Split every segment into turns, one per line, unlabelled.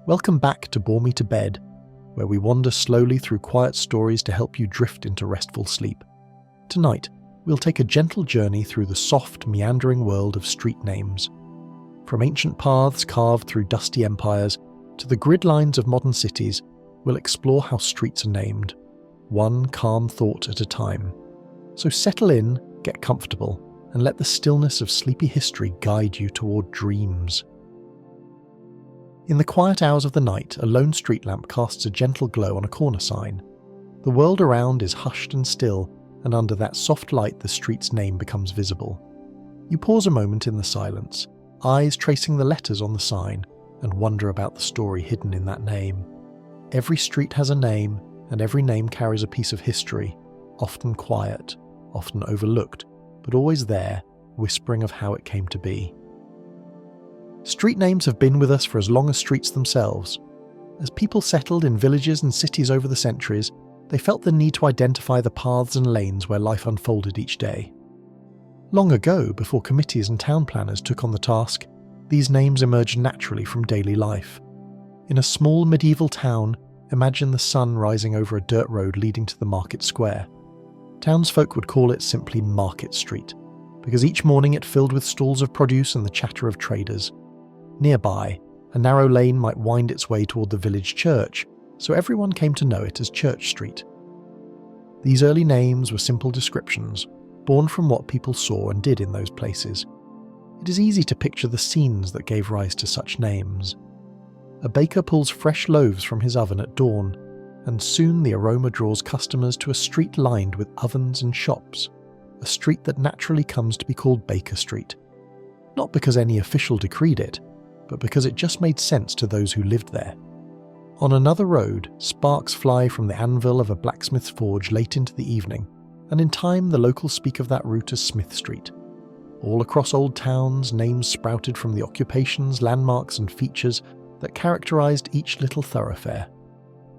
Welcome back to Bore Me to Bed, where we wander slowly through quiet stories to help you drift into restful sleep. Tonight, we'll take a gentle journey through the soft, meandering world of street names. From ancient paths carved through dusty empires to the grid lines of modern cities, we'll explore how streets are named, one calm thought at a time. So settle in, get comfortable, and let the stillness of sleepy history guide you toward dreams. In the quiet hours of the night, a lone street lamp casts a gentle glow on a corner sign. The world around is hushed and still, and under that soft light the street's name becomes visible. You pause a moment in the silence, eyes tracing the letters on the sign, and wonder about the story hidden in that name. Every street has a name, and every name carries a piece of history, often quiet, often overlooked, but always there, whispering of how it came to be. Street names have been with us for as long as streets themselves. As people settled in villages and cities over the centuries, they felt the need to identify the paths and lanes where life unfolded each day. Long ago, before committees and town planners took on the task, these names emerged naturally from daily life. In a small medieval town, imagine the sun rising over a dirt road leading to the market square. Townsfolk would call it simply Market Street, because each morning it filled with stalls of produce and the chatter of traders. Nearby, a narrow lane might wind its way toward the village church, so everyone came to know it as Church Street. These early names were simple descriptions, born from what people saw and did in those places. It is easy to picture the scenes that gave rise to such names. A baker pulls fresh loaves from his oven at dawn, and soon the aroma draws customers to a street lined with ovens and shops, a street that naturally comes to be called Baker Street. Not because any official decreed it, but because it just made sense to those who lived there. On another road, sparks fly from the anvil of a blacksmith's forge late into the evening, and in time the locals speak of that route as Smith Street. All across old towns, names sprouted from the occupations, landmarks and features that characterised each little thoroughfare.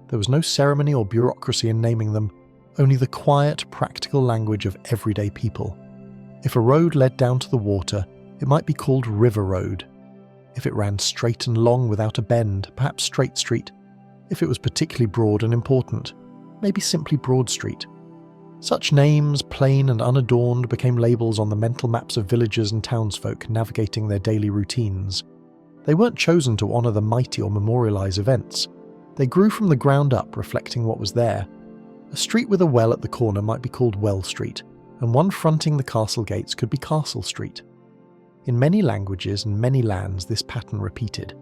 There was no ceremony or bureaucracy in naming them, only the quiet, practical language of everyday people. If a road led down to the water, it might be called River Road. If it ran straight and long without a bend, perhaps Straight Street. If it was particularly broad and important, maybe simply Broad Street. Such names, plain and unadorned, became labels on the mental maps of villagers and townsfolk navigating their daily routines. They weren't chosen to honour the mighty or memorialise events. They grew from the ground up, reflecting what was there. A street with a well at the corner might be called Well Street, and one fronting the castle gates could be Castle Street. In many languages and many lands this pattern repeated.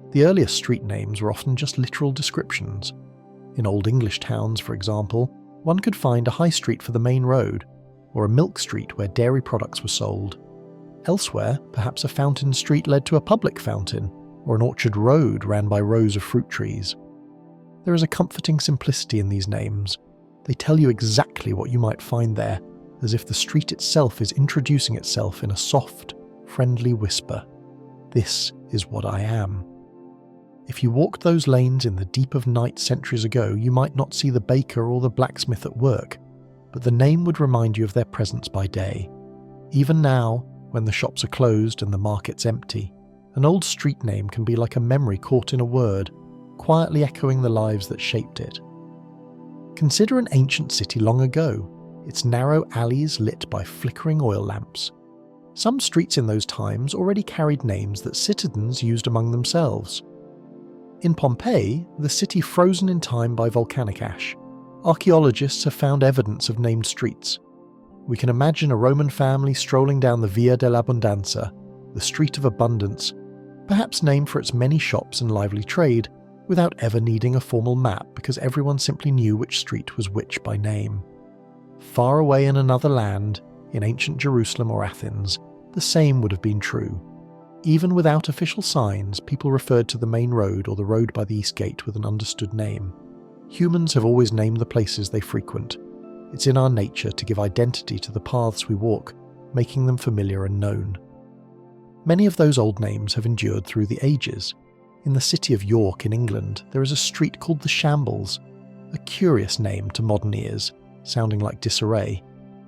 The earliest street names were often just literal descriptions. In Old English towns, for example, one could find a high street for the main road, or a milk street where dairy products were sold. Elsewhere, perhaps a fountain street led to a public fountain, or an orchard road ran by rows of fruit trees. There is a comforting simplicity in these names. They tell you exactly what you might find there, as if the street itself is introducing itself in a soft, friendly whisper. This is what I am. If you walked those lanes in the deep of night centuries ago, you might not see the baker or the blacksmith at work, but the name would remind you of their presence by day. Even now, when the shops are closed and the market's empty, an old street name can be like a memory caught in a word, quietly echoing the lives that shaped it. Consider an ancient city long ago, its narrow alleys lit by flickering oil lamps. Some streets in those times already carried names that citizens used among themselves. In Pompeii, the city frozen in time by volcanic ash, archaeologists have found evidence of named streets. We can imagine a Roman family strolling down the Via dell'Abbondanza, the Street of Abundance, perhaps named for its many shops and lively trade, without ever needing a formal map because everyone simply knew which street was which by name. Far away in another land, in ancient Jerusalem or Athens, the same would have been true. Even without official signs, people referred to the main road or the road by the East Gate with an understood name. Humans have always named the places they frequent. It's in our nature to give identity to the paths we walk, making them familiar and known. Many of those old names have endured through the ages. In the city of York in England, there is a street called the Shambles, a curious name to modern ears, sounding like disarray,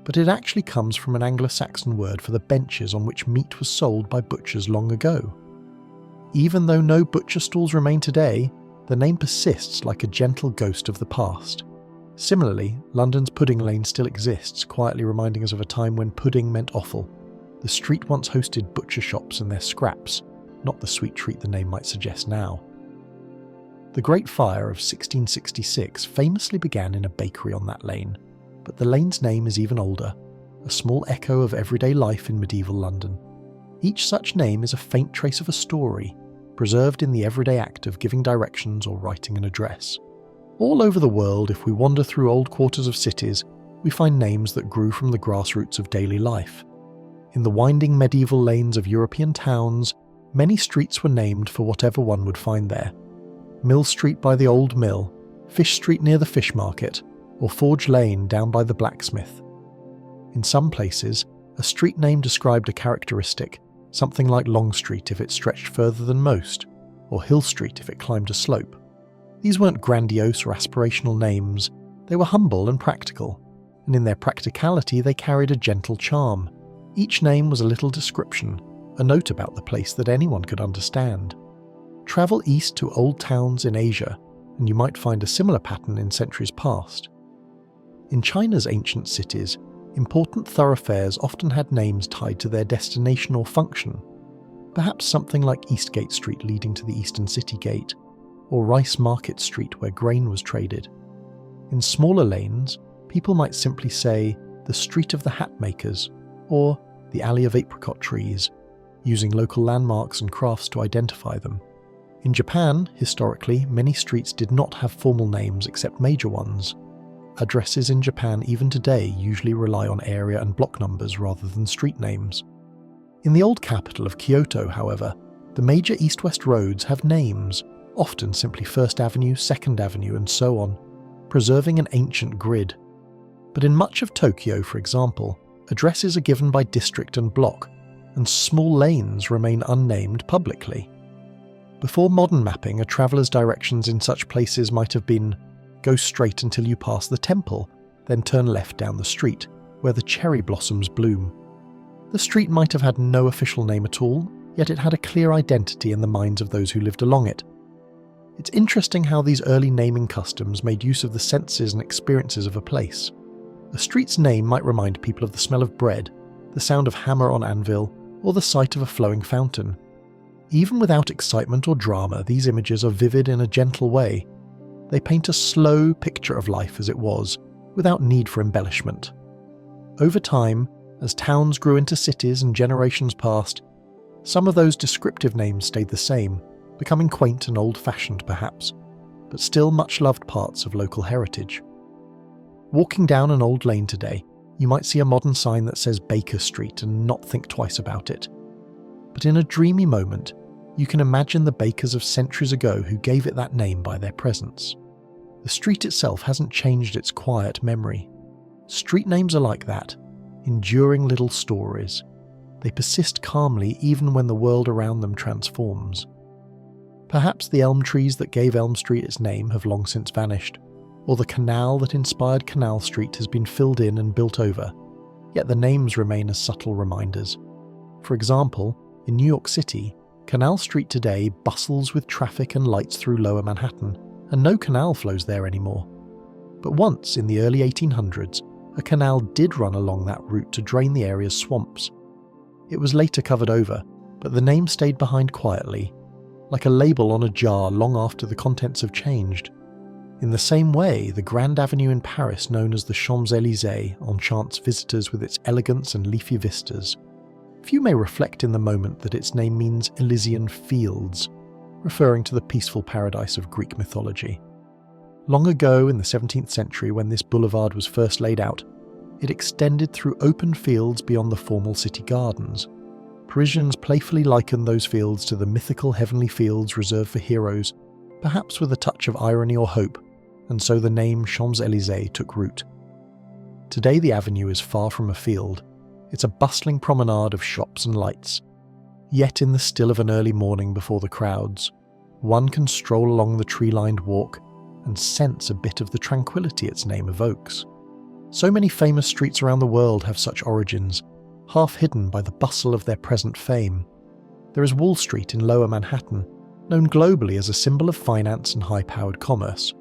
but it actually comes from an Anglo-Saxon word for the benches on which meat was sold by butchers long ago. Even though no butcher stalls remain today, the name persists like a gentle ghost of the past. Similarly, London's Pudding Lane still exists, quietly reminding us of a time when pudding meant offal. The street once hosted butcher shops and their scraps, not the sweet treat the name might suggest now. The Great Fire of 1666 famously began in a bakery on that lane, but the lane's name is even older, a small echo of everyday life in medieval London. Each such name is a faint trace of a story, preserved in the everyday act of giving directions or writing an address. All over the world, if we wander through old quarters of cities, we find names that grew from the grassroots of daily life. In the winding medieval lanes of European towns, many streets were named for whatever one would find there. Mill Street by the Old Mill, Fish Street near the Fish Market, or Forge Lane down by the blacksmith. In some places, a street name described a characteristic, something like Long Street if it stretched further than most, or Hill Street if it climbed a slope. These weren't grandiose or aspirational names, they were humble and practical, and in their practicality they carried a gentle charm. Each name was a little description, a note about the place that anyone could understand. Travel east to old towns in Asia, and you might find a similar pattern in centuries past. In China's ancient cities, important thoroughfares often had names tied to their destination or function, perhaps something like Eastgate Street leading to the Eastern City Gate, or Rice Market Street where grain was traded. In smaller lanes, people might simply say the Street of the Hat Makers, or the Alley of Apricot Trees, using local landmarks and crafts to identify them. In Japan, historically, many streets did not have formal names except major ones. Addresses in Japan even today usually rely on area and block numbers rather than street names. In the old capital of Kyoto, however, the major east-west roads have names, often simply First Avenue, Second Avenue, and so on, preserving an ancient grid. But in much of Tokyo, for example, addresses are given by district and block, and small lanes remain unnamed publicly. Before modern mapping, a traveller's directions in such places might have been go straight until you pass the temple, then turn left down the street, where the cherry blossoms bloom. The street might have had no official name at all, yet it had a clear identity in the minds of those who lived along it. It's interesting how these early naming customs made use of the senses and experiences of a place. A street's name might remind people of the smell of bread, the sound of hammer on anvil, or the sight of a flowing fountain. Even without excitement or drama, these images are vivid in a gentle way. They paint a slow picture of life as it was, without need for embellishment. Over time, as towns grew into cities and generations passed, some of those descriptive names stayed the same, becoming quaint and old-fashioned perhaps, but still much-loved parts of local heritage. Walking down an old lane today, you might see a modern sign that says Baker Street and not think twice about it. But in a dreamy moment, you can imagine the bakers of centuries ago who gave it that name by their presence. The street itself hasn't changed its quiet memory. Street names are like that, enduring little stories. They persist calmly even when the world around them transforms. Perhaps the elm trees that gave Elm Street its name have long since vanished, or the canal that inspired Canal Street has been filled in and built over, yet the names remain as subtle reminders. For example, in New York City, Canal Street today bustles with traffic and lights through Lower Manhattan, and no canal flows there anymore. But once, in the early 1800s, a canal did run along that route to drain the area's swamps. It was later covered over, but the name stayed behind quietly, like a label on a jar long after the contents have changed. In the same way, the Grand Avenue in Paris, known as the Champs-Élysées, enchants visitors with its elegance and leafy vistas. Few may reflect in the moment that its name means Elysian Fields, referring to the peaceful paradise of Greek mythology. Long ago in the 17th century, when this boulevard was first laid out, it extended through open fields beyond the formal city gardens. Parisians playfully likened those fields to the mythical heavenly fields reserved for heroes, perhaps with a touch of irony or hope, and so the name Champs-Élysées took root. Today the avenue is far from a field. It's a bustling promenade of shops and lights. Yet in the still of an early morning before the crowds, one can stroll along the tree-lined walk and sense a bit of the tranquility its name evokes. So many famous streets around the world have such origins, half hidden by the bustle of their present fame. There is Wall Street in Lower Manhattan, known globally as a symbol of finance and high-powered commerce.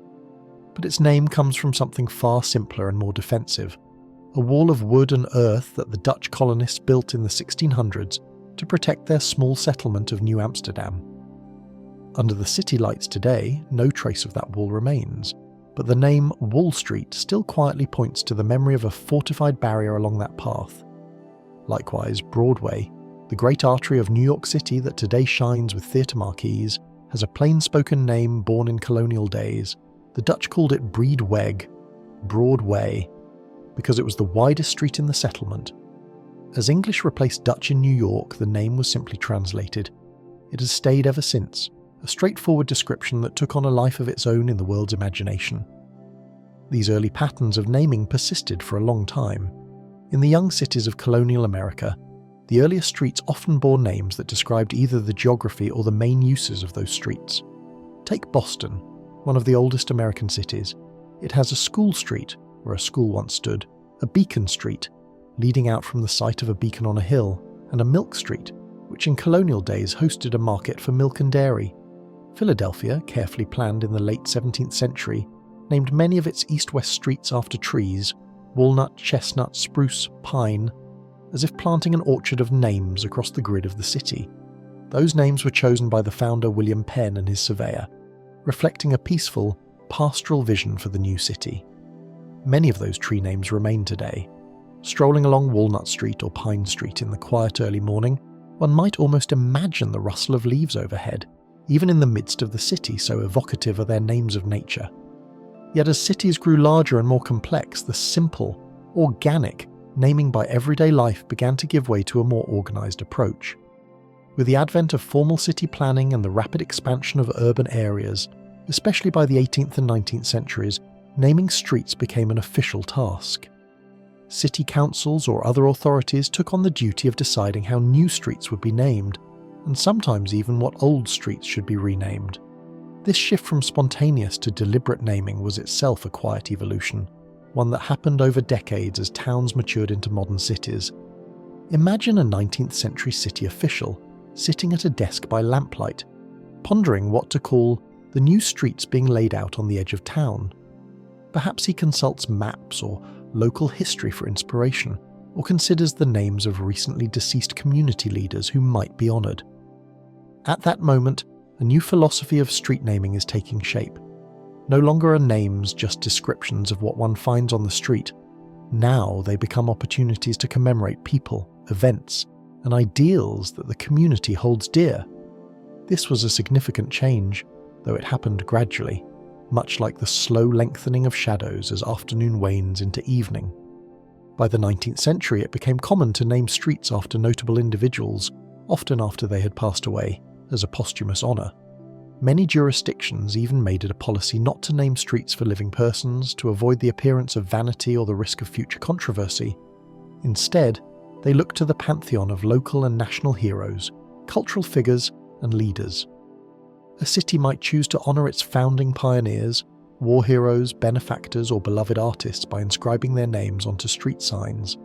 But its name comes from something far simpler and more defensive, a wall of wood and earth that the Dutch colonists built in the 1600s to protect their small settlement of New Amsterdam. Under the city lights today, no trace of that wall remains, but the name Wall Street still quietly points to the memory of a fortified barrier along that path. Likewise, Broadway, the great artery of New York City that today shines with theatre marquees, has a plain-spoken name born in colonial days. The Dutch called it Breedweg, Broadway, because it was the widest street in the settlement. As English replaced Dutch in New York, the name was simply translated. It has stayed ever since, a straightforward description that took on a life of its own in the world's imagination. These early patterns of naming persisted for a long time. In the young cities of colonial America, the earliest streets often bore names that described either the geography or the main uses of those streets. Take Boston, one of the oldest American cities. It has a school street, where a school once stood, a beacon street, leading out from the site of a beacon on a hill, and a milk street, which in colonial days hosted a market for milk and dairy. Philadelphia, carefully planned in the late 17th century, named many of its east-west streets after trees: walnut, chestnut, spruce, pine, as if planting an orchard of names across the grid of the city. Those names were chosen by the founder William Penn and his surveyor, reflecting a peaceful, pastoral vision for the new city. Many of those tree names remain today. Strolling along Walnut Street or Pine Street in the quiet early morning, one might almost imagine the rustle of leaves overhead, even in the midst of the city, so evocative are their names of nature. Yet as cities grew larger and more complex, the simple, organic naming by everyday life began to give way to a more organised approach. With the advent of formal city planning and the rapid expansion of urban areas, especially by the 18th and 19th centuries, naming streets became an official task. City councils or other authorities took on the duty of deciding how new streets would be named, and sometimes even what old streets should be renamed. This shift from spontaneous to deliberate naming was itself a quiet evolution, one that happened over decades as towns matured into modern cities. Imagine a 19th century city official sitting at a desk by lamplight, pondering what to call the new streets being laid out on the edge of town. Perhaps he consults maps or local history for inspiration, or considers the names of recently deceased community leaders who might be honoured. At that moment, a new philosophy of street naming is taking shape. No longer are names just descriptions of what one finds on the street. Now they become opportunities to commemorate people, events, and ideals that the community holds dear. This was a significant change, though it happened gradually, much like the slow lengthening of shadows as afternoon wanes into evening. By the 19th century, it became common to name streets after notable individuals, often after they had passed away, as a posthumous honour. Many jurisdictions even made it a policy not to name streets for living persons to avoid the appearance of vanity or the risk of future controversy. Instead, they looked to the pantheon of local and national heroes, cultural figures, and leaders. A city might choose to honour its founding pioneers, war heroes, benefactors, or beloved artists by inscribing their names onto street signs.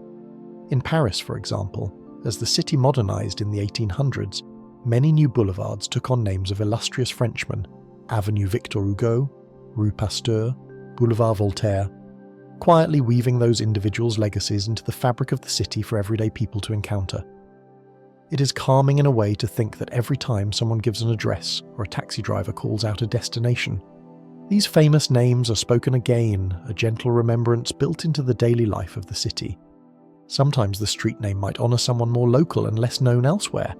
In Paris, for example, as the city modernised in the 1800s, many new boulevards took on names of illustrious Frenchmen: Avenue Victor Hugo, Rue Pasteur, Boulevard Voltaire, quietly weaving those individuals' legacies into the fabric of the city for everyday people to encounter. It is calming in a way to think that every time someone gives an address or a taxi driver calls out a destination, these famous names are spoken again, a gentle remembrance built into the daily life of the city. Sometimes the street name might honour someone more local and less known elsewhere: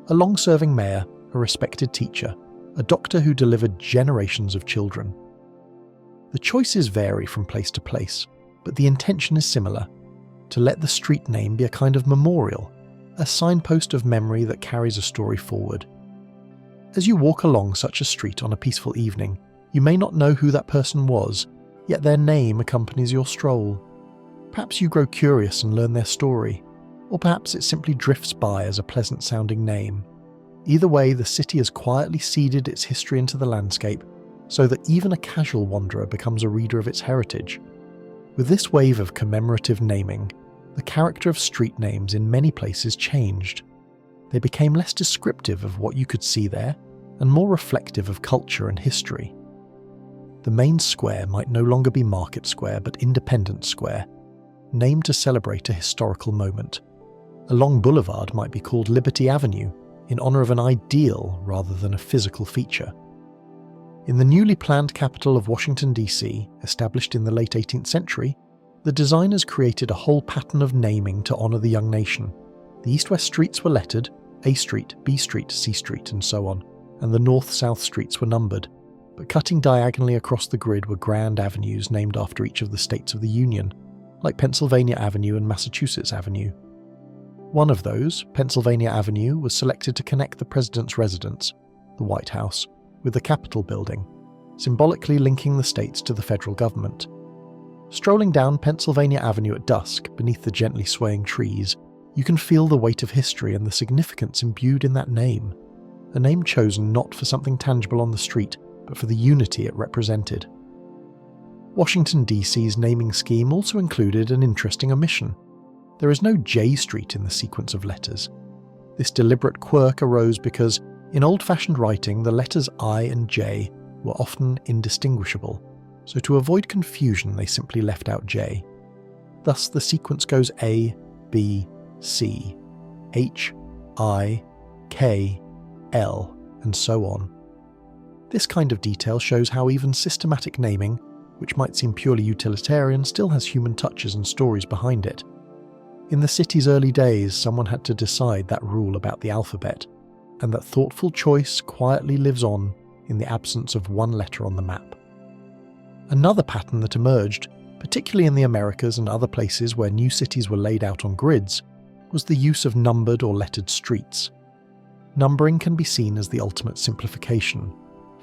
a long-serving mayor, a respected teacher, a doctor who delivered generations of children. The choices vary from place to place, but the intention is similar: to let the street name be a kind of memorial, a signpost of memory that carries a story forward. As you walk along such a street on a peaceful evening, you may not know who that person was, yet their name accompanies your stroll. Perhaps you grow curious and learn their story, or perhaps it simply drifts by as a pleasant-sounding name. Either way, the city has quietly seeded its history into the landscape, so that even a casual wanderer becomes a reader of its heritage. With this wave of commemorative naming, the character of street names in many places changed. They became less descriptive of what you could see there and more reflective of culture and history. The main square might no longer be Market Square but Independence Square, named to celebrate a historical moment. A long boulevard might be called Liberty Avenue, in honour of an ideal rather than a physical feature. In the newly planned capital of Washington, D.C., established in the late 18th century, the designers created a whole pattern of naming to honour the young nation. The east-west streets were lettered, A Street, B Street, C Street, and so on, and the north-south streets were numbered, but cutting diagonally across the grid were grand avenues named after each of the states of the Union, like Pennsylvania Avenue and Massachusetts Avenue. One of those, Pennsylvania Avenue, was selected to connect the president's residence, the White House, with the Capitol building, symbolically linking the states to the federal government. Strolling down Pennsylvania Avenue at dusk, beneath the gently swaying trees, you can feel the weight of history and the significance imbued in that name, a name chosen not for something tangible on the street, but for the unity it represented. Washington, D.C.'s naming scheme also included an interesting omission. There is no J Street in the sequence of letters. This deliberate quirk arose because, in old-fashioned writing, the letters I and J were often indistinguishable, so to avoid confusion they simply left out J. Thus the sequence goes A, B, C, H, I, K, L, and so on. This kind of detail shows how even systematic naming, which might seem purely utilitarian, still has human touches and stories behind it. In the city's early days, someone had to decide that rule about the alphabet, and that thoughtful choice quietly lives on in the absence of one letter on the map. Another pattern that emerged, particularly in the Americas and other places where new cities were laid out on grids, was the use of numbered or lettered streets. Numbering can be seen as the ultimate simplification: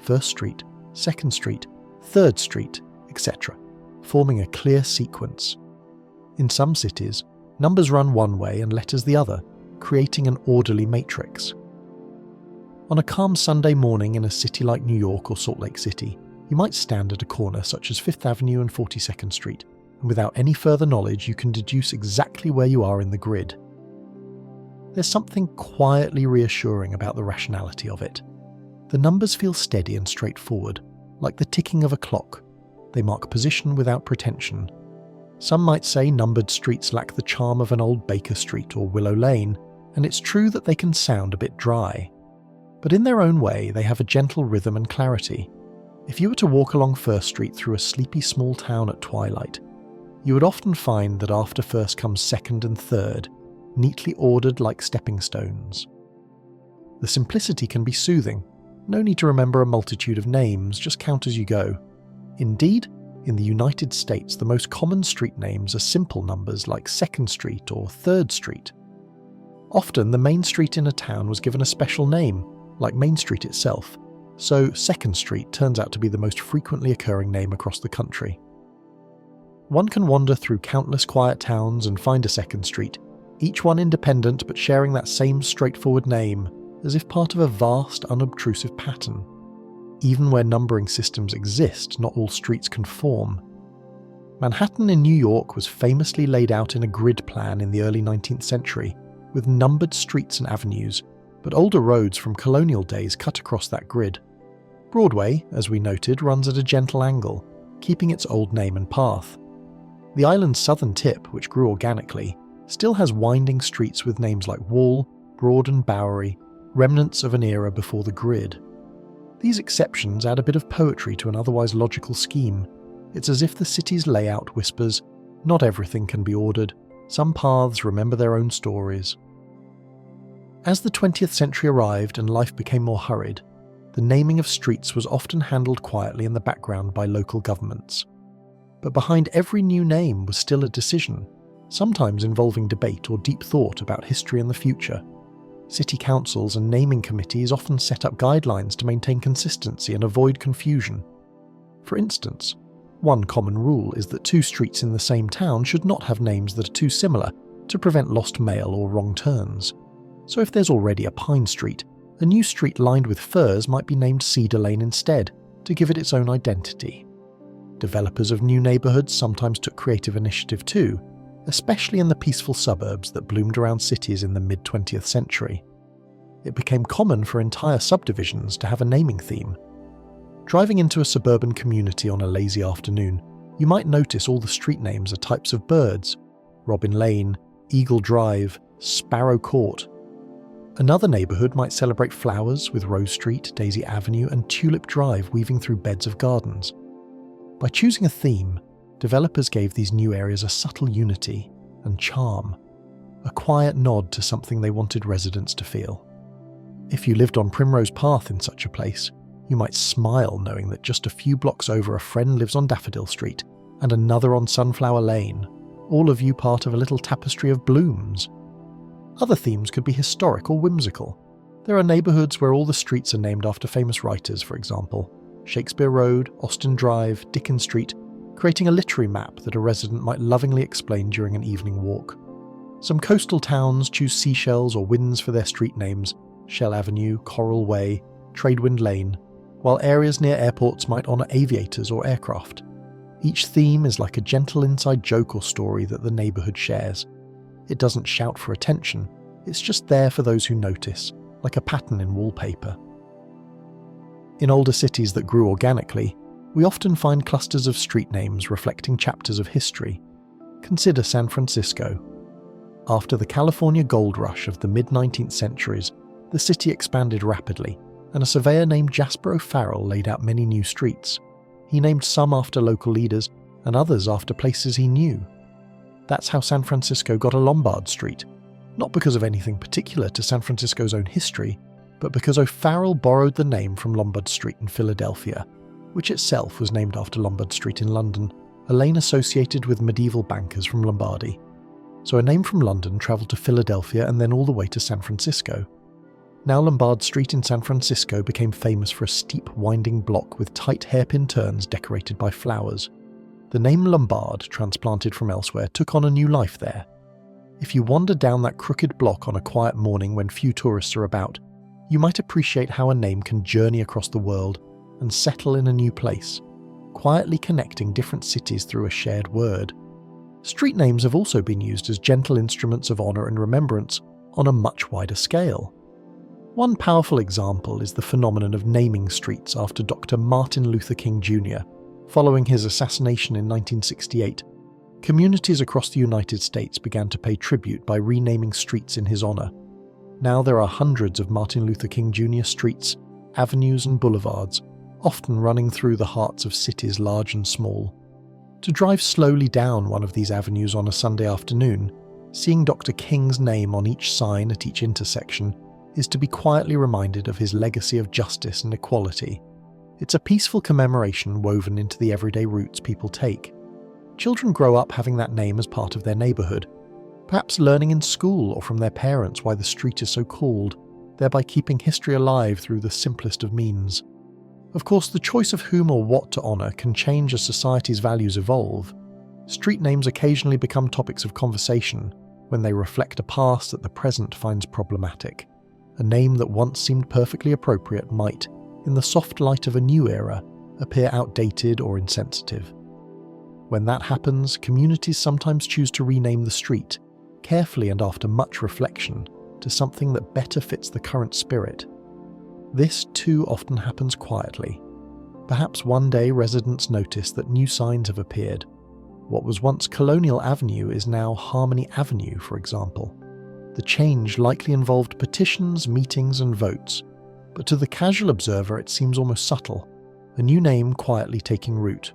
First Street, Second Street, Third Street, etc., forming a clear sequence. In some cities, numbers run one way and letters the other, creating an orderly matrix. On a calm Sunday morning in a city like New York or Salt Lake City, you might stand at a corner such as Fifth Avenue and 42nd Street, and without any further knowledge you can deduce exactly where you are in the grid. There's something quietly reassuring about the rationality of it. The numbers feel steady and straightforward, like the ticking of a clock. They mark position without pretension. Some might say numbered streets lack the charm of an old Baker Street or Willow Lane, and it's true that they can sound a bit dry. But in their own way, they have a gentle rhythm and clarity. If you were to walk along First Street through a sleepy small town at twilight, you would often find that after First comes Second and Third, neatly ordered like stepping stones. The simplicity can be soothing. No need to remember a multitude of names, just count as you go. Indeed, in the United States, the most common street names are simple numbers like Second Street or Third Street. Often, the main street in a town was given a special name, like Main Street itself, so Second Street turns out to be the most frequently occurring name across the country. One can wander through countless quiet towns and find a Second Street, each one independent but sharing that same straightforward name, as if part of a vast, unobtrusive pattern. Even where numbering systems exist, not all streets conform. Manhattan in New York was famously laid out in a grid plan in the early 19th century, with numbered streets and avenues, but older roads from colonial days cut across that grid. Broadway, as we noted, runs at a gentle angle, keeping its old name and path. The island's southern tip, which grew organically, still has winding streets with names like Wall, Broad and Bowery, remnants of an era before the grid. These exceptions add a bit of poetry to an otherwise logical scheme. It's as if the city's layout whispers, not everything can be ordered, some paths remember their own stories. As the 20th century arrived and life became more hurried, the naming of streets was often handled quietly in the background by local governments. But behind every new name was still a decision, sometimes involving debate or deep thought about history and the future. City councils and naming committees often set up guidelines to maintain consistency and avoid confusion. For instance, one common rule is that two streets in the same town should not have names that are too similar to prevent lost mail or wrong turns. So if there's already a Pine Street, a new street lined with firs might be named Cedar Lane instead, to give it its own identity. Developers of new neighbourhoods sometimes took creative initiative too, especially in the peaceful suburbs that bloomed around cities in the mid-20th century. it became common for entire subdivisions to have a naming theme. Driving into a suburban community on a lazy afternoon, you might notice all the street names are types of birds: Robin Lane, Eagle Drive, Sparrow Court. Another neighbourhood might celebrate flowers with Rose Street, Daisy Avenue and Tulip Drive weaving through beds of gardens. By choosing a theme, developers gave these new areas a subtle unity and charm, a quiet nod to something they wanted residents to feel. If you lived on Primrose Path in such a place, you might smile knowing that just a few blocks over a friend lives on Daffodil Street and another on Sunflower Lane, all of you part of a little tapestry of blooms. Other themes could be historic or whimsical. There are neighbourhoods where all the streets are named after famous writers, for example, Shakespeare Road, Austin Drive, Dickens Street, creating a literary map that a resident might lovingly explain during an evening walk. Some coastal towns choose seashells or winds for their street names: Shell Avenue, Coral Way, Tradewind Lane, while areas near airports might honour aviators or aircraft. Each theme is like a gentle inside joke or story that the neighbourhood shares. It doesn't shout for attention, it's just there for those who notice, like a pattern in wallpaper. In older cities that grew organically, we often find clusters of street names reflecting chapters of history. Consider San Francisco. After the California gold rush of the mid-19th centuries, the city expanded rapidly, and a surveyor named Jasper O'Farrell laid out many new streets. He named some after local leaders, and others after places he knew. That's how San Francisco got a Lombard Street, not because of anything particular to San Francisco's own history, but because O'Farrell borrowed the name from Lombard Street in Philadelphia, which itself was named after Lombard Street in London, a lane associated with medieval bankers from Lombardy. So a name from London travelled to Philadelphia and then all the way to San Francisco. Now Lombard Street in San Francisco became famous for a steep, winding block with tight hairpin turns decorated by flowers. The name Lombard, transplanted from elsewhere, took on a new life there. If you wander down that crooked block on a quiet morning when few tourists are about, you might appreciate how a name can journey across the world and settle in a new place, quietly connecting different cities through a shared word. Street names have also been used as gentle instruments of honour and remembrance on a much wider scale. One powerful example is the phenomenon of naming streets after Dr. Martin Luther King Jr. Following his assassination in 1968, communities across the United States began to pay tribute by renaming streets in his honour. Now there are hundreds of Martin Luther King Jr. streets, avenues and boulevards, often running through the hearts of cities large and small. To drive slowly down one of these avenues on a Sunday afternoon, seeing Dr. King's name on each sign at each intersection is to be quietly reminded of his legacy of justice and equality. It's a peaceful commemoration woven into the everyday routes people take. Children grow up having that name as part of their neighbourhood, perhaps learning in school or from their parents why the street is so called, thereby keeping history alive through the simplest of means. Of course, the choice of whom or what to honour can change as society's values evolve. Street names occasionally become topics of conversation when they reflect a past that the present finds problematic. A name that once seemed perfectly appropriate might, in the soft light of a new era, appear outdated or insensitive. When that happens, communities sometimes choose to rename the street, carefully and after much reflection, to something that better fits the current spirit. This too often happens quietly. Perhaps one day residents notice that new signs have appeared. What was once Colonial Avenue is now Harmony Avenue, for example. The change likely involved petitions, meetings and votes, but to the casual observer it seems almost subtle, a new name quietly taking root.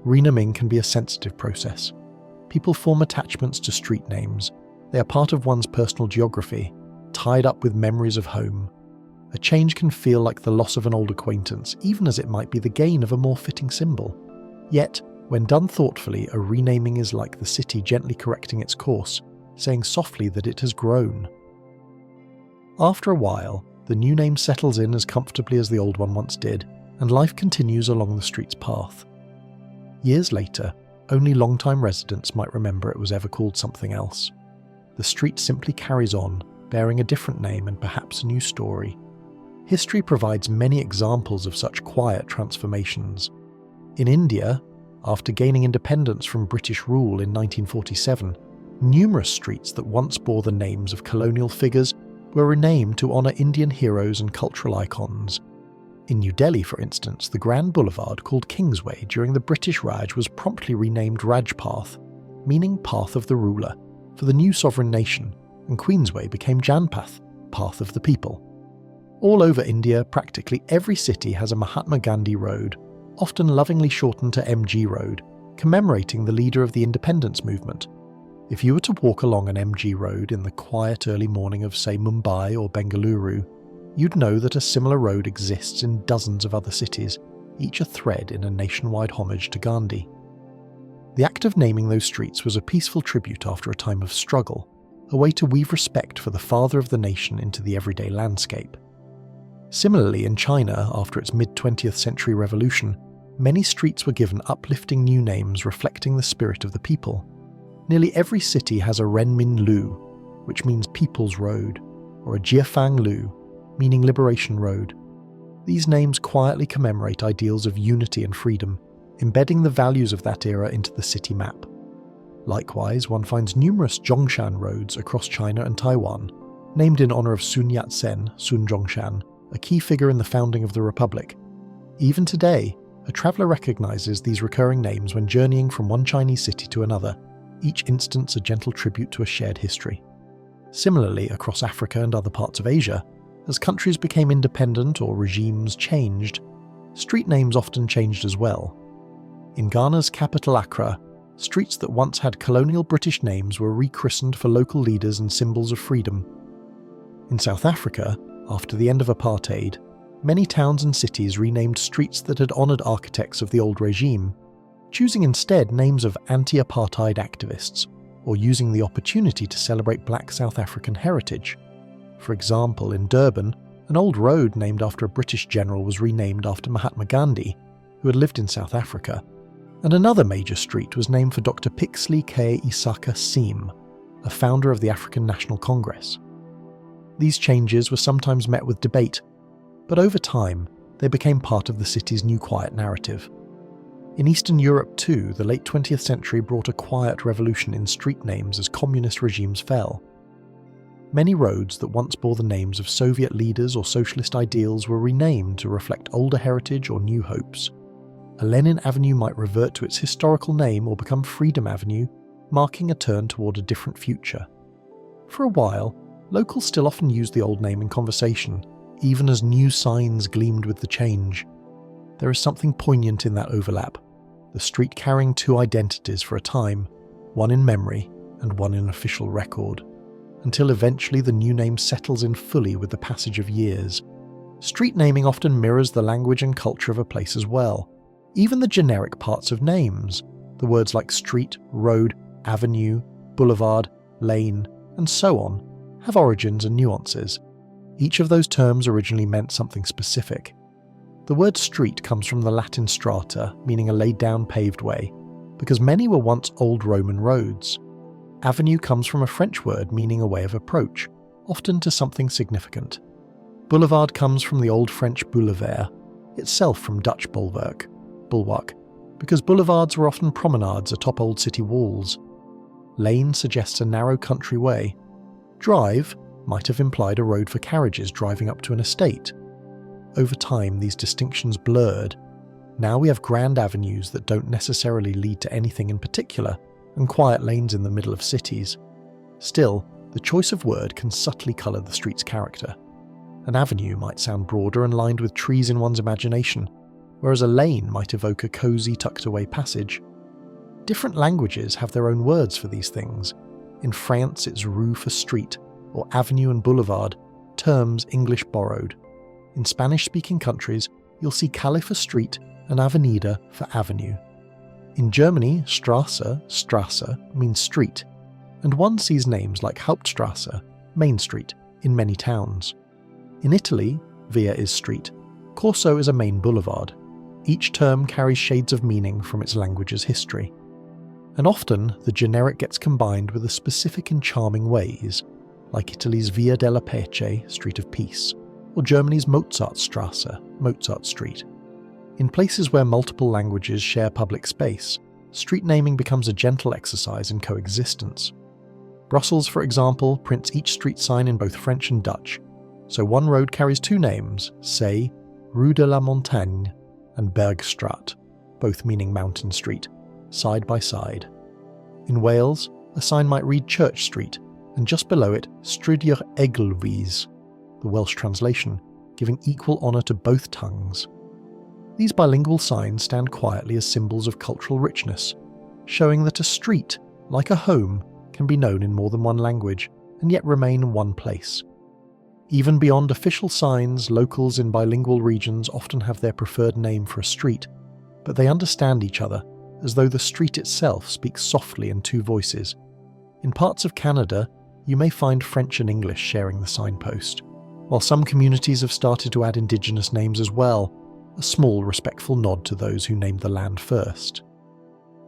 Renaming can be a sensitive process. People form attachments to street names. They are part of one's personal geography, tied up with memories of home. A change can feel like the loss of an old acquaintance, even as it might be the gain of a more fitting symbol. Yet, when done thoughtfully, a renaming is like the city gently correcting its course, saying softly that it has grown. After a while, the new name settles in as comfortably as the old one once did, and life continues along the street's path. Years later, only long-time residents might remember it was ever called something else. The street simply carries on, bearing a different name and perhaps a new story. History provides many examples of such quiet transformations. In India, after gaining independence from British rule in 1947, numerous streets that once bore the names of colonial figures were renamed to honour Indian heroes and cultural icons. In New Delhi, for instance, the Grand Boulevard called Kingsway during the British Raj was promptly renamed Rajpath, meaning Path of the Ruler, for the new sovereign nation, and Queensway became Janpath, Path of the People. All over India, practically every city has a Mahatma Gandhi road, often lovingly shortened to MG Road, commemorating the leader of the independence movement. If you were to walk along an MG road in the quiet early morning of, say, Mumbai or Bengaluru, you'd know that a similar road exists in dozens of other cities, each a thread in a nationwide homage to Gandhi. The act of naming those streets was a peaceful tribute after a time of struggle, a way to weave respect for the father of the nation into the everyday landscape. Similarly, in China, after its mid-20th century revolution, many streets were given uplifting new names reflecting the spirit of the people. Nearly every city has a Renmin Lu, which means People's Road, or a Jiefang Lu, meaning Liberation Road. These names quietly commemorate ideals of unity and freedom, embedding the values of that era into the city map. Likewise, one finds numerous Zhongshan roads across China and Taiwan, named in honour of Sun Yat-sen, Sun Zhongshan, a key figure in the founding of the Republic. Even today, a traveller recognises these recurring names when journeying from one Chinese city to another, each instance a gentle tribute to a shared history. Similarly, across Africa and other parts of Asia, as countries became independent or regimes changed, street names often changed as well. In Ghana's capital Accra, streets that once had colonial British names were rechristened for local leaders and symbols of freedom. In South Africa, after the end of apartheid, many towns and cities renamed streets that had honoured architects of the old regime, choosing instead names of anti-apartheid activists, or using the opportunity to celebrate black South African heritage. For example, in Durban, an old road named after a British general was renamed after Mahatma Gandhi, who had lived in South Africa, and another major street was named for Dr. Pixley K. Isaka Seam, a founder of the African National Congress. These changes were sometimes met with debate, but over time, they became part of the city's new quiet narrative. In Eastern Europe too, the late 20th century brought a quiet revolution in street names as communist regimes fell. Many roads that once bore the names of Soviet leaders or socialist ideals were renamed to reflect older heritage or new hopes. A Lenin Avenue might revert to its historical name or become Freedom Avenue, marking a turn toward a different future. For a while, locals still often used the old name in conversation, even as new signs gleamed with the change. There is something poignant in that overlap, the street carrying two identities for a time, one in memory and one in official record, until eventually the new name settles in fully with the passage of years. Street naming often mirrors the language and culture of a place as well. Even the generic parts of names, the words like street, road, avenue, boulevard, lane, and so on, have origins and nuances. Each of those terms originally meant something specific. The word street comes from the Latin strata, meaning a laid-down paved way, because many were once old Roman roads. Avenue comes from a French word meaning a way of approach, often to something significant. Boulevard comes from the Old French boulevard, itself from Dutch bulwark, because boulevards were often promenades atop old city walls. Lane suggests a narrow country way. Drive might have implied a road for carriages driving up to an estate. Over time, these distinctions blurred. Now we have grand avenues that don't necessarily lead to anything in particular, and quiet lanes in the middle of cities. Still, the choice of word can subtly colour the street's character. An avenue might sound broader and lined with trees in one's imagination, whereas a lane might evoke a cosy, tucked-away passage. Different languages have their own words for these things. In France, it's rue for street, or avenue and boulevard, terms English borrowed. In Spanish-speaking countries, you'll see calle for street and avenida for avenue. In Germany, Straße means street, and one sees names like Hauptstraße, Main Street, in many towns. In Italy, via is street, Corso is a main boulevard. Each term carries shades of meaning from its language's history. And often, the generic gets combined with a specific in charming ways, like Italy's Via della Pace, Street of Peace, or Germany's Mozartstraße, Mozart Street. In places where multiple languages share public space, street naming becomes a gentle exercise in coexistence. Brussels, for example, prints each street sign in both French and Dutch, so one road carries two names, say Rue de la Montagne and Bergstraat, both meaning Mountain Street, side by side. In Wales, a sign might read Church Street, and just below it, Strydyr Eglwys, the Welsh translation, giving equal honour to both tongues. These bilingual signs stand quietly as symbols of cultural richness, showing that a street, like a home, can be known in more than one language, and yet remain in one place. Even beyond official signs, locals in bilingual regions often have their preferred name for a street, but they understand each other, as though the street itself speaks softly in two voices. In parts of Canada, you may find French and English sharing the signpost, while some communities have started to add Indigenous names as well, a small respectful nod to those who named the land first.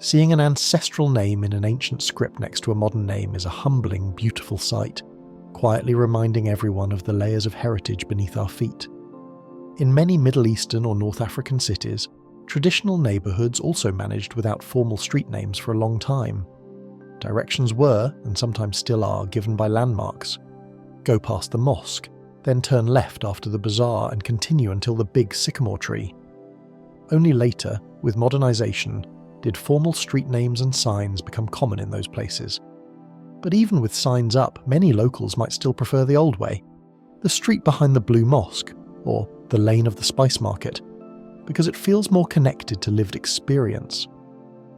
Seeing an ancestral name in an ancient script next to a modern name is a humbling, beautiful sight, quietly reminding everyone of the layers of heritage beneath our feet. In many Middle Eastern or North African cities, traditional neighbourhoods also managed without formal street names for a long time. Directions were, and sometimes still are, given by landmarks. Go past the mosque, then turn left after the bazaar and continue until the big sycamore tree. Only later, with modernisation, did formal street names and signs become common in those places. But even with signs up, many locals might still prefer the old way, the street behind the Blue Mosque, or the lane of the Spice Market, because it feels more connected to lived experience.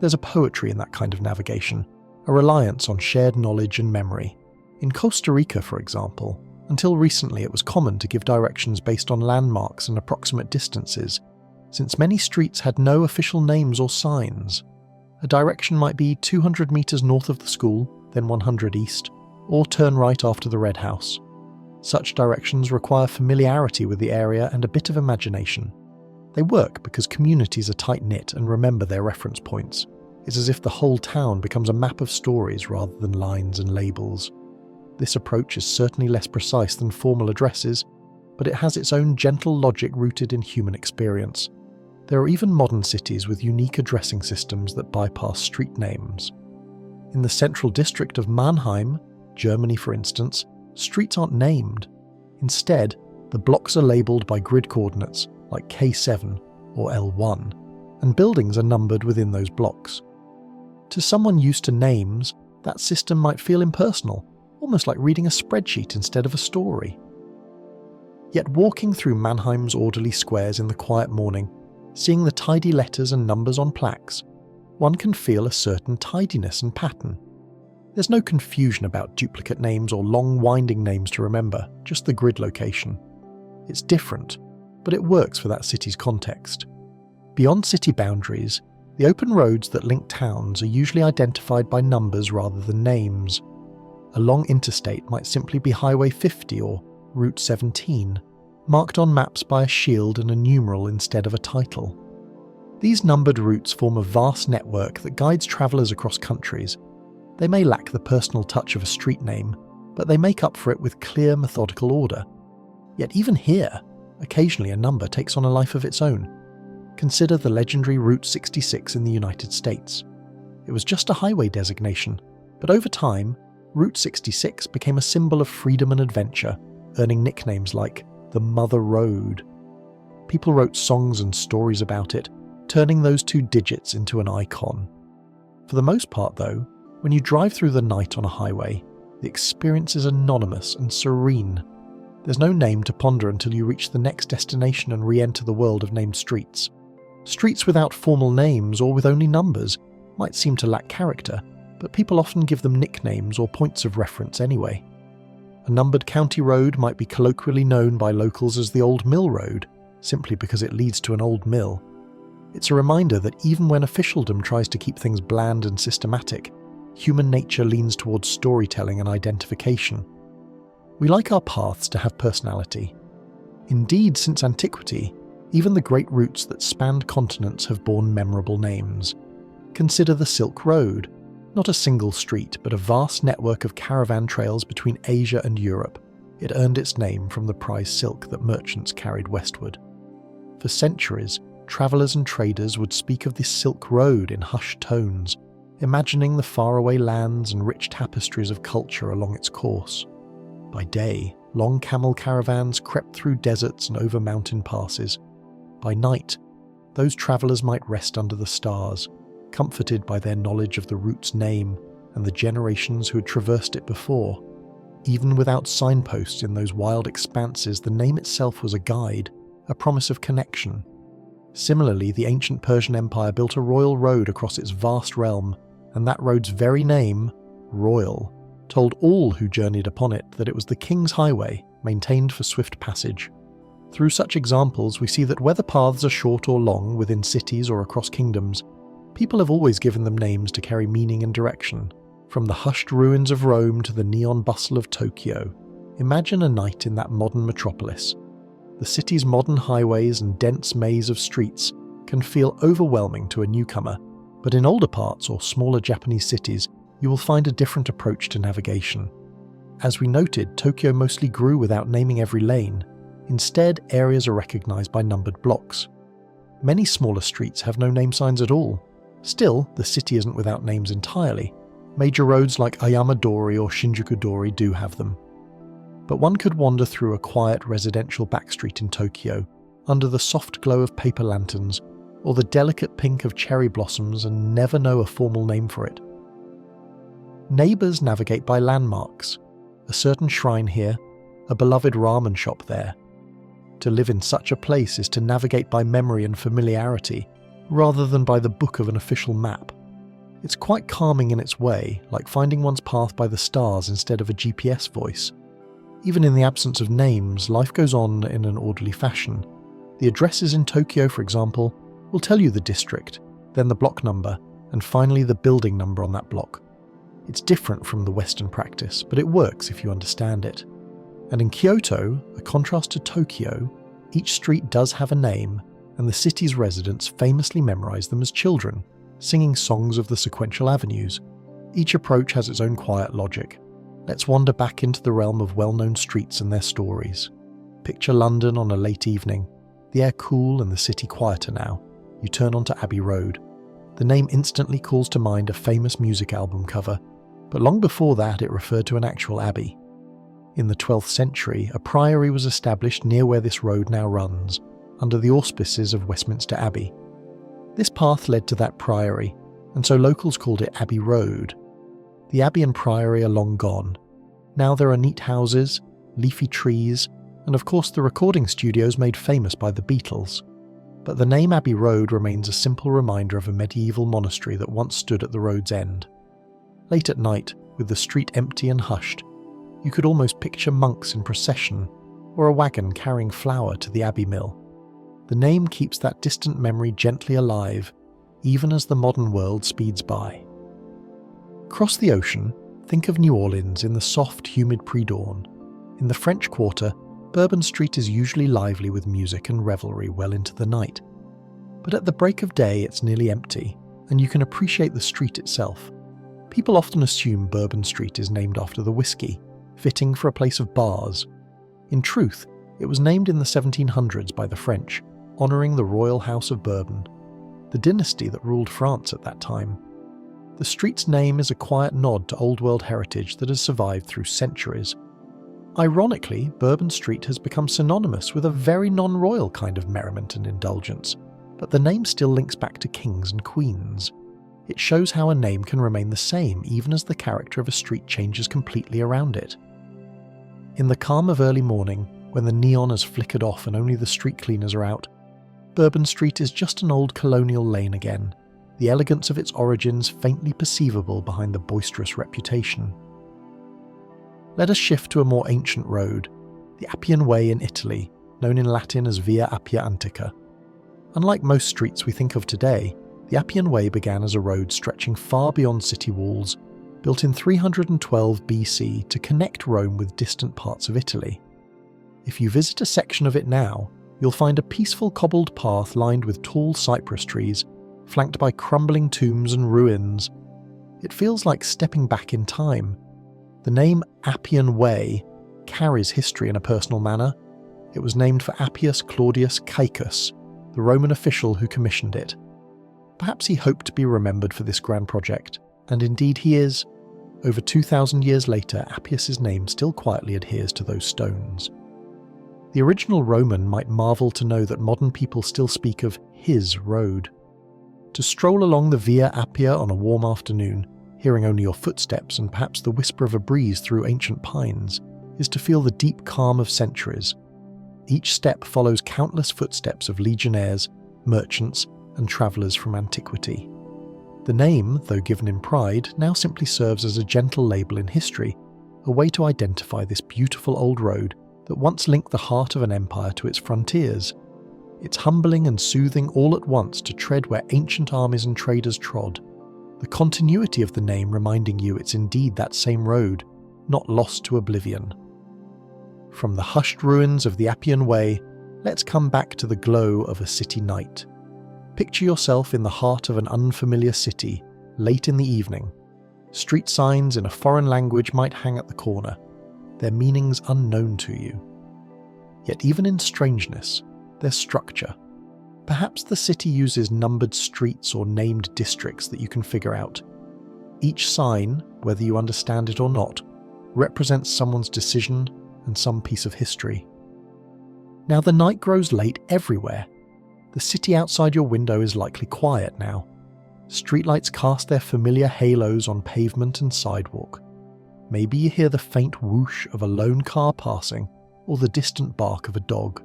There's a poetry in that kind of navigation, a reliance on shared knowledge and memory. In Costa Rica, for example, until recently it was common to give directions based on landmarks and approximate distances, since many streets had no official names or signs. A direction might be 200 metres north of the school, then 100 east, or turn right after the Red House. Such directions require familiarity with the area and a bit of imagination. They work because communities are tight-knit and remember their reference points. It's as if the whole town becomes a map of stories rather than lines and labels. This approach is certainly less precise than formal addresses, but it has its own gentle logic rooted in human experience. There are even modern cities with unique addressing systems that bypass street names. In the central district of Mannheim, Germany for instance, streets aren't named. Instead, the blocks are labelled by grid coordinates like K7 or L1, and buildings are numbered within those blocks. To someone used to names, that system might feel impersonal, almost like reading a spreadsheet instead of a story. Yet walking through Mannheim's orderly squares in the quiet morning, seeing the tidy letters and numbers on plaques, one can feel a certain tidiness and pattern. There's no confusion about duplicate names or long winding names to remember, just the grid location. It's different, but it works for that city's context. Beyond city boundaries, the open roads that link towns are usually identified by numbers rather than names. A long interstate might simply be Highway 50 or Route 17, marked on maps by a shield and a numeral instead of a title. These numbered routes form a vast network that guides travellers across countries. They may lack the personal touch of a street name, but they make up for it with clear, methodical order. Yet even here, occasionally a number takes on a life of its own. Consider the legendary Route 66 in the United States. It was just a highway designation, but over time, Route 66 became a symbol of freedom and adventure, earning nicknames like the Mother Road. People wrote songs and stories about it, turning those two digits into an icon. For the most part though, when you drive through the night on a highway, the experience is anonymous and serene. There's no name to ponder until you reach the next destination and re-enter the world of named streets. Streets without formal names or with only numbers might seem to lack character, but people often give them nicknames or points of reference anyway. A numbered county road might be colloquially known by locals as the Old Mill Road, simply because it leads to an old mill. It's a reminder that even when officialdom tries to keep things bland and systematic, human nature leans towards storytelling and identification. We like our paths to have personality. Indeed, since antiquity, even the great routes that spanned continents have borne memorable names. Consider the Silk Road, not a single street, but a vast network of caravan trails between Asia and Europe. It earned its name from the prized silk that merchants carried westward. For centuries, travellers and traders would speak of this Silk Road in hushed tones, imagining the faraway lands and rich tapestries of culture along its course. By day, long camel caravans crept through deserts and over mountain passes. By night, those travellers might rest under the stars, comforted by their knowledge of the route's name and the generations who had traversed it before. Even without signposts in those wild expanses, the name itself was a guide, a promise of connection. Similarly, the ancient Persian Empire built a royal road across its vast realm, and that road's very name, royal, told all who journeyed upon it that it was the king's highway, maintained for swift passage. Through such examples, we see that whether paths are short or long within cities or across kingdoms, people have always given them names to carry meaning and direction. From the hushed ruins of Rome to the neon bustle of Tokyo, imagine a night in that modern metropolis. The city's modern highways and dense maze of streets can feel overwhelming to a newcomer, but in older parts or smaller Japanese cities, you will find a different approach to navigation. As we noted, Tokyo mostly grew without naming every lane. Instead, areas are recognized by numbered blocks. Many smaller streets have no name signs at all. Still, the city isn't without names entirely. Major roads like Ayamadori or Shinjuku-dori do have them. But one could wander through a quiet residential backstreet in Tokyo, under the soft glow of paper lanterns, or the delicate pink of cherry blossoms, and never know a formal name for it. Neighbours navigate by landmarks. A certain shrine here, a beloved ramen shop there. To live in such a place is to navigate by memory and familiarity, rather than by the book of an official map. It's quite calming in its way, like finding one's path by the stars instead of a GPS voice. Even in the absence of names, life goes on in an orderly fashion. The addresses in Tokyo, for example, will tell you the district, then the block number, and finally the building number on that block. It's different from the Western practice, but it works if you understand it. And in Kyoto, a contrast to Tokyo, each street does have a name, and the city's residents famously memorize them as children, singing songs of the sequential avenues. Each approach has its own quiet logic. Let's wander back into the realm of well-known streets and their stories. Picture London on a late evening. The air cool and the city quieter now. You turn onto Abbey Road. The name instantly calls to mind a famous music album cover, but long before that it referred to an actual abbey. In the 12th century, a priory was established near where this road now runs, under the auspices of Westminster Abbey. This path led to that priory, and so locals called it Abbey Road. The abbey and priory are long gone. Now there are neat houses, leafy trees, and of course the recording studios made famous by the Beatles. But the name Abbey Road remains a simple reminder of a medieval monastery that once stood at the road's end. Late at night, with the street empty and hushed, you could almost picture monks in procession, or a wagon carrying flour to the abbey mill. The name keeps that distant memory gently alive, even as the modern world speeds by. Across the ocean, think of New Orleans in the soft, humid pre-dawn. In the French Quarter, Bourbon Street is usually lively with music and revelry well into the night. But at the break of day it's nearly empty, and you can appreciate the street itself. People often assume Bourbon Street is named after the whiskey, fitting for a place of bars. In truth, it was named in the 1700s by the French, honouring the royal house of Bourbon, the dynasty that ruled France at that time. The street's name is a quiet nod to old world heritage that has survived through centuries. Ironically, Bourbon Street has become synonymous with a very non-royal kind of merriment and indulgence, but the name still links back to kings and queens. It shows how a name can remain the same even as the character of a street changes completely around it. In the calm of early morning, when the neon has flickered off and only the street cleaners are out, Bourbon Street is just an old colonial lane again, the elegance of its origins faintly perceivable behind the boisterous reputation. Let us shift to a more ancient road, the Appian Way in Italy, known in Latin as Via Appia Antica. Unlike most streets we think of today, the Appian Way began as a road stretching far beyond city walls, built in 312 BC to connect Rome with distant parts of Italy. If you visit a section of it now, you'll find a peaceful cobbled path lined with tall cypress trees, flanked by crumbling tombs and ruins. It feels like stepping back in time. The name Appian Way carries history in a personal manner. It was named for Appius Claudius Caecus, the Roman official who commissioned it. Perhaps he hoped to be remembered for this grand project, And indeed he is. Over 2,000 years later, Appius' name still quietly adheres to those stones. The original Roman might marvel to know that modern people still speak of his road. To stroll along the Via Appia on a warm afternoon, hearing only your footsteps and perhaps the whisper of a breeze through ancient pines, is to feel the deep calm of centuries. Each step follows countless footsteps of legionnaires, merchants, and travellers from antiquity. The name, though given in pride, now simply serves as a gentle label in history, a way to identify this beautiful old road that once linked the heart of an empire to its frontiers. It's humbling and soothing all at once to tread where ancient armies and traders trod, the continuity of the name reminding you it's indeed that same road, not lost to oblivion. From the hushed ruins of the Appian Way, let's come back to the glow of a city night. Picture yourself in the heart of an unfamiliar city, late in the evening. Street signs in a foreign language might hang at the corner, their meanings unknown to you. Yet even in strangeness, there's structure. Perhaps the city uses numbered streets or named districts that you can figure out. Each sign, whether you understand it or not, represents someone's decision and some piece of history. Now the night grows late everywhere. The city outside your window is likely quiet now. Streetlights cast their familiar halos on pavement and sidewalk. Maybe you hear the faint whoosh of a lone car passing, or the distant bark of a dog.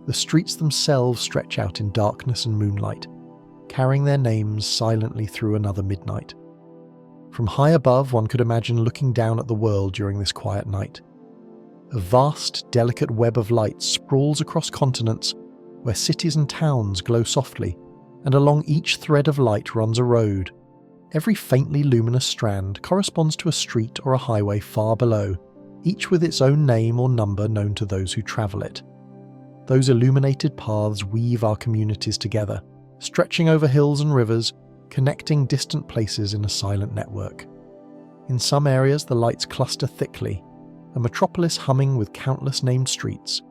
The streets themselves stretch out in darkness and moonlight, carrying their names silently through another midnight. From high above, one could imagine looking down at the world during this quiet night. A vast, delicate web of light sprawls across continents where cities and towns glow softly, and along each thread of light runs a road. Every faintly luminous strand corresponds to a street or a highway far below, each with its own name or number known to those who travel it. Those illuminated paths weave our communities together, stretching over hills and rivers, connecting distant places in a silent network. In some areas the lights cluster thickly, a metropolis humming with countless named streets.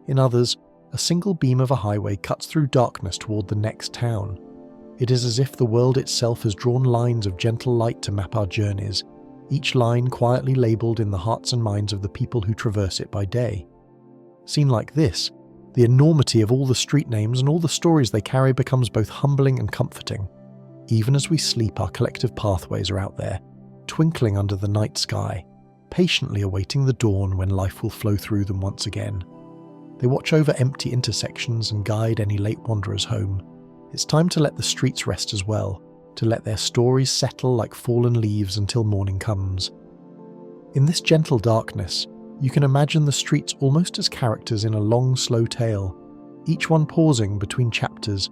In others, a single beam of a highway cuts through darkness toward the next town. It is as if the world itself has drawn lines of gentle light to map our journeys, each line quietly labelled in the hearts and minds of the people who traverse it by day. Seen like this, the enormity of all the street names and all the stories they carry becomes both humbling and comforting. Even as we sleep, our collective pathways are out there, twinkling under the night sky, patiently awaiting the dawn when life will flow through them once again. They watch over empty intersections and guide any late wanderers home. It's time to let the streets rest as well, to let their stories settle like fallen leaves until morning comes. In this gentle darkness, you can imagine the streets almost as characters in a long, slow tale, each one pausing between chapters.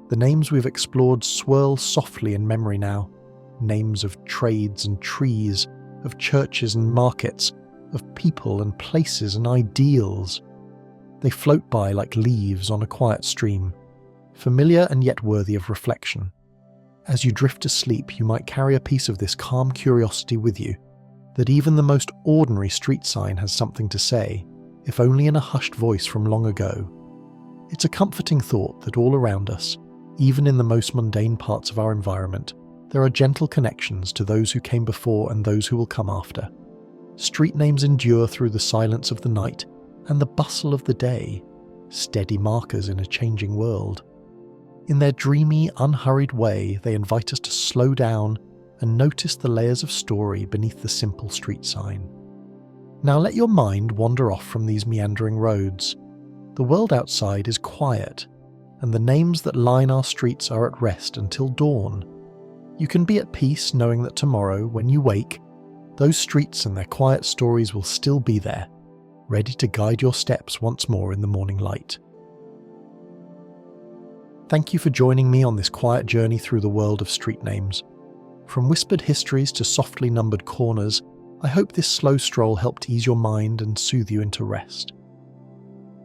The names we've explored swirl softly in memory now, names of trades and trees, of churches and markets, of people and places and ideals. They float by like leaves on a quiet stream, familiar and yet worthy of reflection. As you drift to sleep, you might carry a piece of this calm curiosity with you, that even the most ordinary street sign has something to say, if only in a hushed voice from long ago. It's a comforting thought that all around us, even in the most mundane parts of our environment, there are gentle connections to those who came before and those who will come after. Street names endure through the silence of the night and the bustle of the day, steady markers in a changing world. In their dreamy, unhurried way, they invite us to slow down and notice the layers of story beneath the simple street sign. Now let your mind wander off from these meandering roads. The world outside is quiet, and the names that line our streets are at rest until dawn. You can be at peace knowing that tomorrow, when you wake, those streets and their quiet stories will still be there, ready to guide your steps once more in the morning light. Thank you for joining me on this quiet journey through the world of street names. From whispered histories to softly numbered corners, I hope this slow stroll helped ease your mind and soothe you into rest.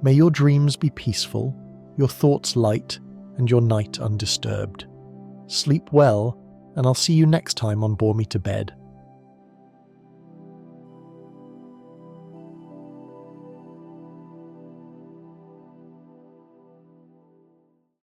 May your dreams be peaceful, your thoughts light, and your night undisturbed. Sleep well, and I'll see you next time on Bore Me to Bed.